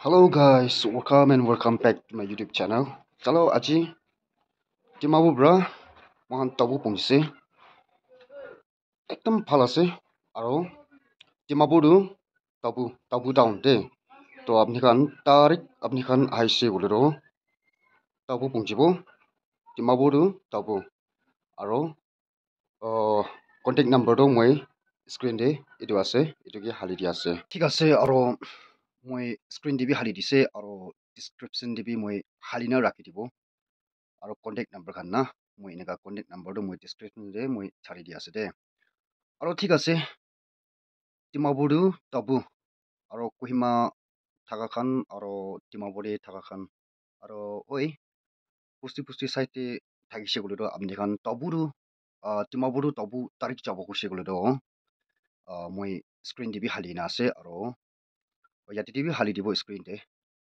Hello guys, welcome back to my YouTube channel. Chalo aji timabu bra mohan tabu pungse ekdam bhal ase aro timabu du tabu down de to apni khan tarik apni khan aise bolero tabu pungjibo timabu du tabu aro contact number do moi screen de etu ase etu ki hali dia ase thik ase aro moi screen de bi hali dise aro description de bi moi halina rakhi dibo aro contact number khan na moi eneka contact number do moi description de moi chari di ase de aro thik ase dimapur du tabu aro kohima thaka khan aro dimapur de thaka khan aro oi pusti side te thakise gole do apni khan tabu du dimapur du tabu tarik jabo kose gole do moi screen de bi halina ase aro yate de bi hali dibo screen de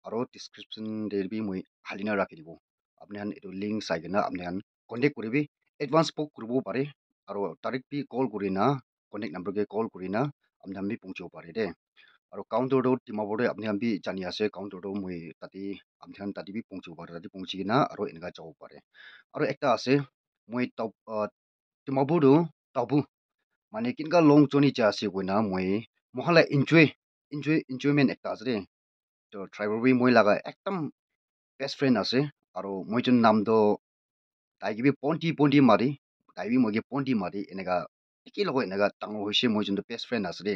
aro description de bi moi halina rakhi dibo apni khan etu link sai gena apni khan contact kuribi advance book kuribo pare aro tarik bi call kurina contact number ke call kurina apni khan bi pungchibo pare de aro counter do dimapur de apni khan bi jani ase counter do moi tati apni khan tati bi pungchibo pare tati pungchi gena aro eneka jabo pare aro ekta ase moi dimapur du tabu mane kinka long journey ja ase koina moi mohala enjoyment ekta ase de to driver bi moi laga ekdam best friend ase aro moi jon nam do tai gibi ponti mari tai bi moi ge ponti mari eneka eki logo eneka dangor hoise moi jon do best friend ase de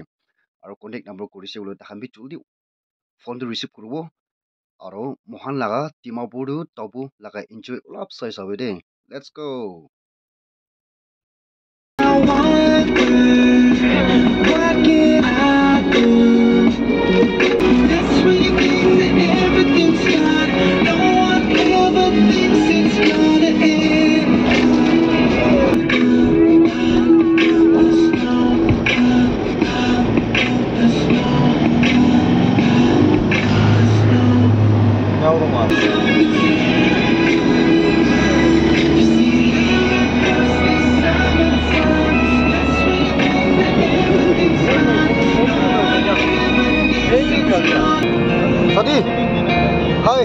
aro contact number korise bole takhan bi juldi phone to receive kuribo aro mohan laga dimapur du tabu laga enjoy olap sai sabe de let's go what can I do? That's when you think that everything's gone. No one ever thinks it's gonna end. Sadi, hi.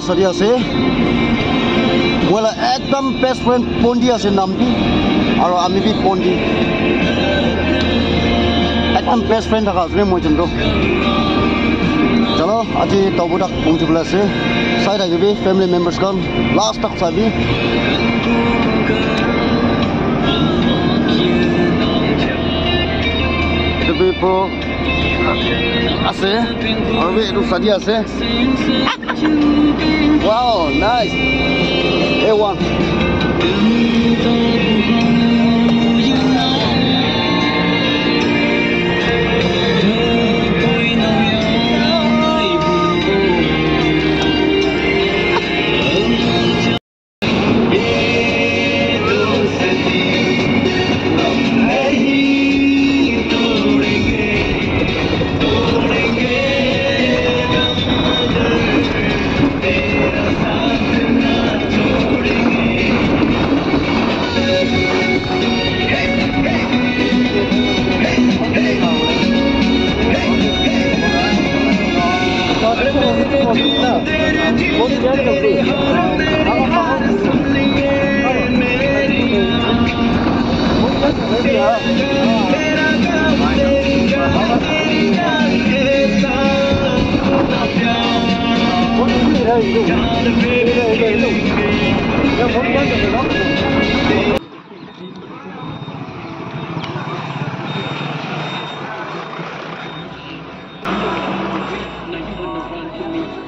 Sadi ase wala ekdam best friend pondi ase nam tu aro ami bi pondi ekdam best friend thaka ase moi jon do chalo aji tabu dak pungchi bula ase sai da gibi family members kan last tak sabi itu bi pro ase aro bi itu Sadi ase wow nice A1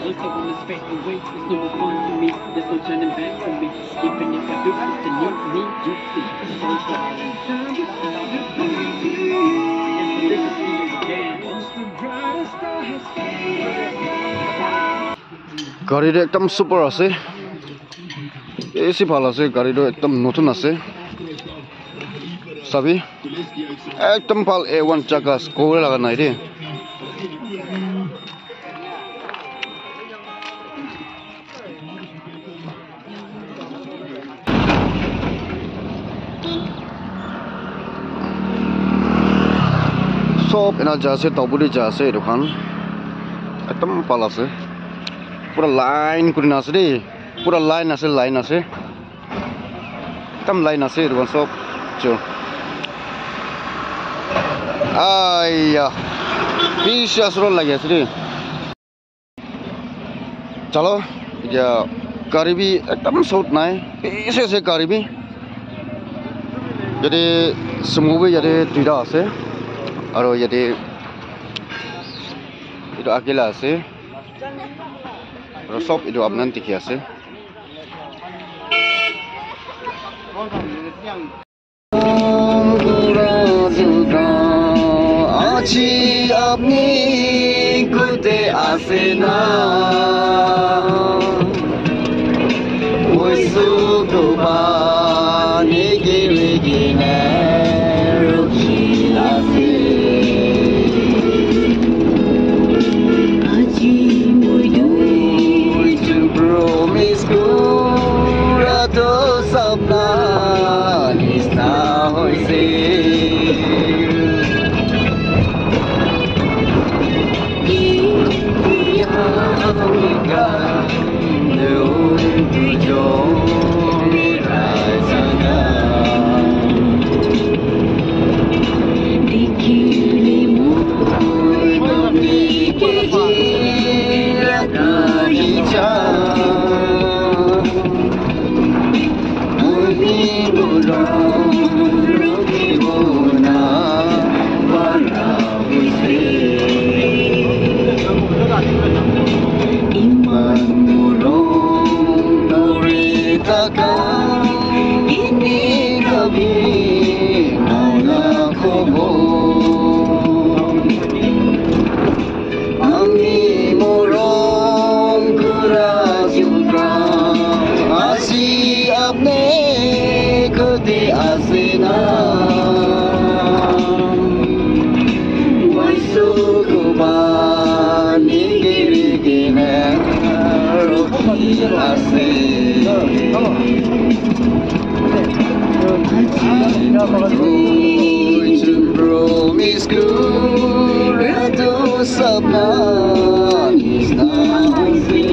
Also on the spectrum, weight is number one for me. There's no turning back for me. Even if I do, it's the new me you see. So far. গাড়িটা একদম super আছে AC ভালো আছে গাড়িটা একদম নতুন আছে চাবি একদম ভাল A1 চাকা স্কোর লাগা নাই রে সব এনা যা আছে তবুরি যা আছে দোকান একদম ভাল আছে পুরা লাইন করে না আছে রে পুরা লাইন আছে একদম লাইন আছে দোকান সব চল আইয়া বিশ্বাস লাগি আছে রে চলো এতিয়া গাড়ি বি একদম সৌট নাই এসে গাড়ি বি ইয়াতে সুমোবি ইয়াতে দুইটা আছে আৰু ইয়াতে এটা আকেলা আছে আৰু সব এটা আপনার দেখি আছে আছি আপনি খুদে আসে না ওই সুগবানি গিলে গিনে রুখি আছে আজি মই দুই to promise kura to sapna nisna hoise promise kura to sapna nisna hoise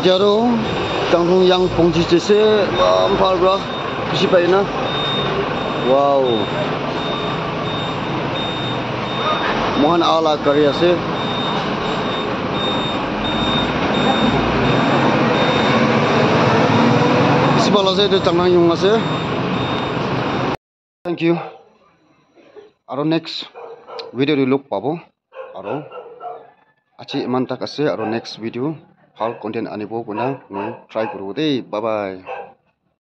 Jaro tanghung yang pongji jese ampal bra bisi pai na wow mohan ala kari ase bisi bala ase de tanghung yung ase thank you aro next video di look pabo aro achi iman tak ase aro next video ভাল content anibo kuna moi try kuru dei bye bye